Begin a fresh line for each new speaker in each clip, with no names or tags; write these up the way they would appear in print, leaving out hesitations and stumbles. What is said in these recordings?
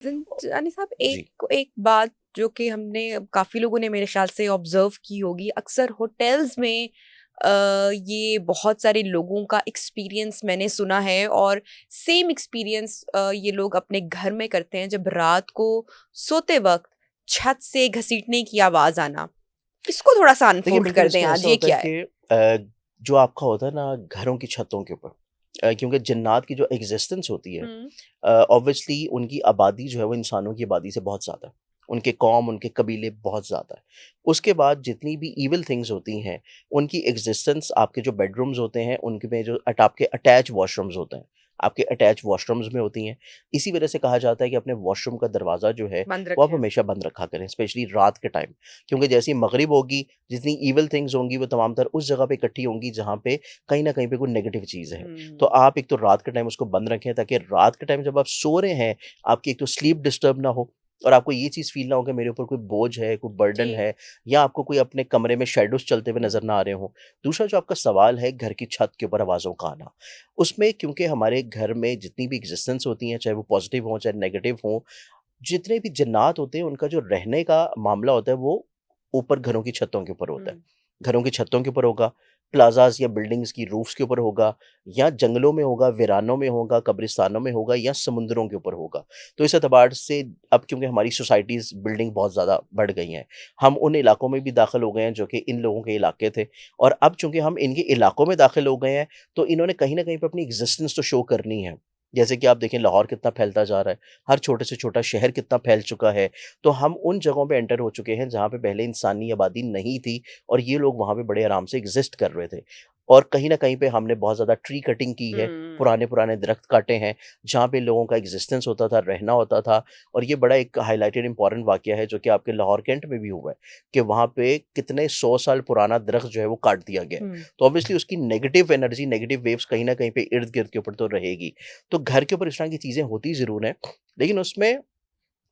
जानी साहब,
जी।
एक एक बात जो कि हमने काफ़ी लोगों ने मेरे ख्याल से ऑब्जर्व की होगी, अक्सर होटल्स में ये बहुत सारे लोगों का एक्सपीरियंस मैंने सुना है, और सेम एक्सपीरियंस ये लोग अपने घर में करते हैं जब रात को सोते वक्त छत से घसीटने की आवाज़ आना। इसको थोड़ा-सा
देखिए,
अनफोल्ड
बिल्कुल
कर दें
इसमें
आज,
ऐसा
ये
होता है
क्या है?
कि जो आपका होता है ना घरों की छतों के ऊपर, क्योंकि जिन्नात की जो एग्ज़िस्टेंस होती है,
हुँ।
ऑब्वियसली उनकी आबादी जो है वो इंसानों की आबादी से बहुत ज़्यादा है। उनके कौम, उनके कबीले बहुत ज़्यादा है। उसके बाद जितनी भी इविल थिंग्स होती हैं, उनकी एग्ज़िस्टेंस आपके जो बेडरूम्स होते हैं, उनके में जो आपके अटैच वॉशरूम्स होते हैं, आपके अटैच वॉशरूम्स में होती हैं। इसी वजह से कहा जाता है कि अपने वॉशरूम का दरवाज़ा जो है,
बंद
वो आप
रखें।
हमेशा बंद रखा करें, स्पेशली रात के टाइम। क्योंकि जैसे ही मगरिब होगी, जितनी इविल थिंग्स होंगी वो तमाम तर उस जगह पे इकट्ठी होंगी जहाँ पे कहीं न कहीं पे कोई नेगेटिव चीज़ है। तो
हुँ।
आप एक तो रात के टाइम उसको बंद रखें ताकि रात के टाइम जब आप सो रहे हैं, आपकी एक तो स्लीप डिस्टर्ब ना हो और आपको ये चीज़ फ़ील ना हो कि मेरे ऊपर कोई बोझ है, कोई बर्डन
जी।
है या आपको कोई अपने कमरे में शैडोज़ चलते हुए
हुँ।
नज़र ना आ रहे हों। दूसरा जो आपका सवाल है घर की छत के ऊपर आवाज़ों का आना, उसमें क्योंकि हमारे घर में जितनी भी एक्जिस्टेंस होती हैं, चाहे वो पॉज़िटिव हों, चाहे नेगेटिव हों, जितने भी जन्नात होते हैं उनका जो रहने का मामला होता है वो ऊपर घरों की छतों के ऊपर होता है।
हुँ।
घरों की छतों के ऊपर होगा, प्लाज़ाज़ या बिल्डिंग्स की रूफ़्स के ऊपर होगा या जंगलों में होगा, वीरानों में होगा, कब्रिस्तानों में होगा या समुद्रों के ऊपर होगा। तो इस एतबार से अब क्योंकि हमारी सोसाइटीज़ बिल्डिंग बहुत ज़्यादा बढ़ गई हैं, हम उन इलाकों में भी दाखिल हो गए हैं जो कि इन लोगों के इलाके थे और अब चूँकि हम इनके इलाकों में दाखिल हो गए हैं, तो इन्होंने कहीं न कहीं पे अपनी एक्ज़िस्टेंस तो शो करनी है। जैसे कि आप देखें लाहौर कितना फैलता जा रहा है, हर छोटे से छोटा शहर कितना फैल चुका है। तो हम उन जगहों पे एंटर हो चुके हैं जहाँ पे पहले इंसानी आबादी नहीं थी और ये लोग वहाँ पे बड़े आराम से एग्ज़िस्ट कर रहे थे। और कहीं न कहीं पे हमने बहुत ज़्यादा ट्री कटिंग की है,
हुँ।
पुराने-पुराने दरख्त काटे हैं, जहाँ पे लोगों का एग्ज़िस्टेंस होता था, रहना होता था और ये बड़ा एक हाइलाइटेड इम्पोर्टेंट वाक़या है जो कि आपके लाहौर कैंट में भी हुआ है, कि वहाँ पे कितने 100 साल पुराना दरख्त जो है वो काट दिया गया है।
हुँ।
तो ऑब्वियसली उसकी नेगेटिव एनर्जी, नेगेटिव वेव्स कहीं न कहीं पे इर्द-गिर्द के ऊपर तो रहेगी। तो घर के ऊपर इस तरह की चीज़ें होती ज़रूर हैं, लेकिन उसमें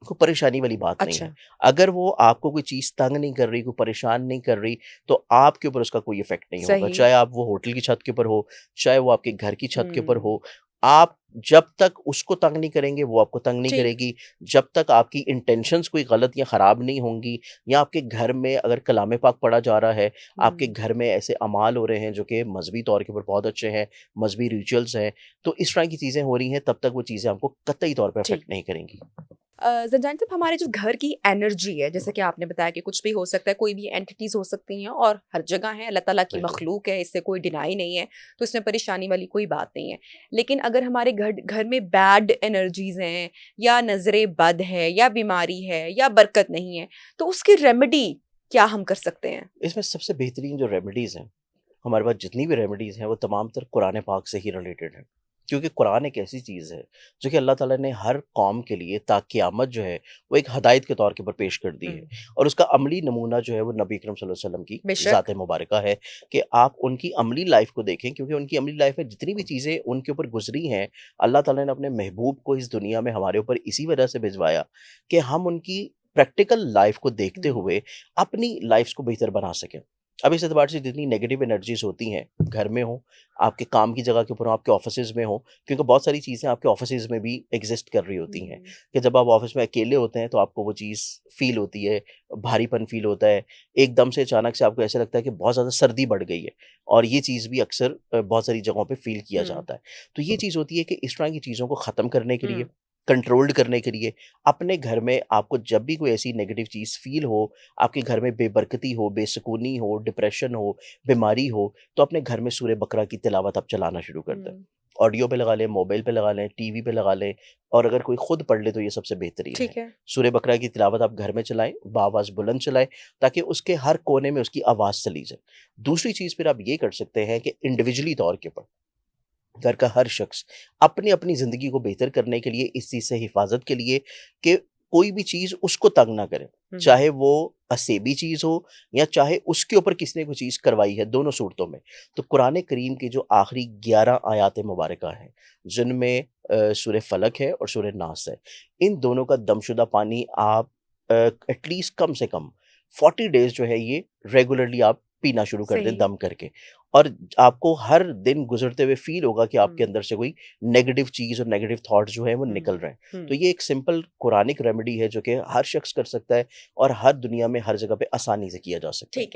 कोई परेशानी वाली बात नहीं है।
अच्छा।
अगर वो आपको कोई चीज़ तंग नहीं कर रही, कोई परेशान नहीं कर रही, तो आपके ऊपर उसका कोई इफ़ेक्ट नहीं होगा।
सही।
चाहे आप वो होटल की छत के ऊपर हो, चाहे वो आपके घर की छत के ऊपर
हुँ।
हो, आप जब तक उसको तंग नहीं करेंगे, वो आपको तंग नहीं
ठीक।
करेगी। जब तक आपकी इंटेंशंस कोई गलत या ख़राब नहीं होंगी या आपके घर में अगर कलाम पाक पढ़ा जा रहा है, आपके
हुँ।
घर में ऐसे अमाल हो रहे हैं जो कि मज़हबी तौर के ऊपर बहुत अच्छे हैं, मज़हबी रिचुअल्स हैं, तो इस तरह की चीज़ें हो रही हैं, तब तक वो चीज़ें आपको कतई तौर पे
ठीक।
अफ़ेक्ट नहीं करेंगी।
ज़ंजान साहब, हमारे जो घर की एनर्जी है, जैसे कि आपने बताया कि कुछ भी हो सकता है, कोई भी एंटिटीज़ हो सकती हैं और हर जगह हैं, अल्लाह ताला की
बिल्कुल।
मखलूक है, इससे कोई डिनाई नहीं है, तो इसमें परेशानी वाली कोई बात नहीं है। लेकिन अगर हमारे घर घर में बैड एनर्जीज़ हैं, या नज़रे बद है, या बीमारी है, या बरकत नहीं है, तो उसकी रेमेडी क्या हम कर सकते हैं?
इसमें सबसे बेहतरीन जो रेमेडीज़ हैं, हमारे पास जितनी भी रेमेडीज़ हैं, वो तमाम तर कुरान पाक से ही रिलेटेड हैं। क्योंकि कुरान एक ऐसी चीज़ है, जो कि अल्लाह ताला ने हर कौम के लिए ता क़यामत जो है, वो एक हदायत के तौर के ऊपर पेश कर दी है।
हुँ।
और उसका अमली नमूना जो है, वो नबी अकरम सल्लल्लाहु अलैहि वसल्लम की
बेशक।
ज़ात मुबारका है कि आप उनकी अमली लाइफ़ को देखें, क्योंकि उनकी अमली लाइफ़ में जितनी भी चीज़ें उनके ऊपर गुज़री हैं, अल्लाह ताला ने अपने महबूब को इस दुनिया में हमारे ऊपर इसी वजह से भिजवाया कि हम उनकी प्रैक्टिकल लाइफ़ को देखते
हुँ।
हुए अपनी लाइफ़्स को बेहतर बना सकें। अब इस एतबार से जितनी नेगेटिव एनर्जीज़ होती हैं, घर में हो, आपके काम की जगह के ऊपर हो, आपके ऑफ़िसेज़ में हो, क्योंकि बहुत सारी चीज़ें आपके ऑफ़िसेज़ में भी एग्ज़िस्ट कर रही होती हैं,
हुँ।
कि जब आप ऑफ़िस में अकेले होते हैं, तो आपको वो चीज़ फ़ील होती है, भारीपन फ़ील होता है। एकदम से अचानक से आपको ऐसा लगता है कि बहुत ज़्यादा सर्दी बढ़ गई है और ये चीज़ भी अक्सर बहुत सारी जगहों पे फ़ील किया
हुँ।
जाता है। तो ये चीज़ होती है कि इस तरह की चीज़ों को ख़त्म करने के लिए,
हुँ।
कंट्रोल्ड करने के लिए, अपने घर में आपको जब भी कोई ऐसी नेगेटिव चीज़ फ़ील हो, आपके घर में बेबरकती हो, बेसुकूनी हो, डिप्रेशन हो, बीमारी हो, तो अपने घर में सूरह बकरा की तिलावत आप चलाना शुरू कर दें।
हुँ।
ऑडियो पे लगा लें, मोबाइल पे लगा लें, टीवी पे लगा लें और अगर कोई खुद पढ़ ले तो ये सबसे बेहतरीन है।
ठीक है।
सूरह बकरा की तिलावत आप घर में चलाएँ, बाआवाज़ बुलंद चलाएँ ताकि उसके हर कोने में उसकी आवाज़ चली जाए। दूसरी चीज़ फिर आप ये कर सकते हैं कि इंडिविजुअली तौर के ऊपर घर का हर शख्स अपनी-अपनी ज़िंदगी को बेहतर करने के लिए, इस चीज़ से हिफ़ाज़त के लिए कि कोई भी चीज़ उसको तंग ना करे।
हुँ।
चाहे वो असेबी चीज़ हो या चाहे उसके ऊपर किसी ने कोई चीज़ करवाई है, दोनों सूरतों में। तो कुरान करीम की जो आखिरी 11 आयात मुबारका हैं, जिनमें सूरह फ़लक है और सूरह नास है। इन दोनों का दमशुदा पानी आप एटलीस्ट कम से कम 40 डेज़ जो है ये रेगुलरली आप पीना शुरू कर दें
सही।
दम करके। और आपको हर दिन गुज़रते हुए फ़ील होगा कि आपके
हुँ,
अंदर से कोई नेगेटिव चीज़ और नेगेटिव थॉट जो है वो
हुँ,
निकल रहे हैं। तो
हुँ।
ये एक सिंपल कुरानिक रेमेडी है जो कि हर शख्स कर सकता है और हर दुनिया में हर जगह पे आसानी से किया जा सकता है।
ठीक है।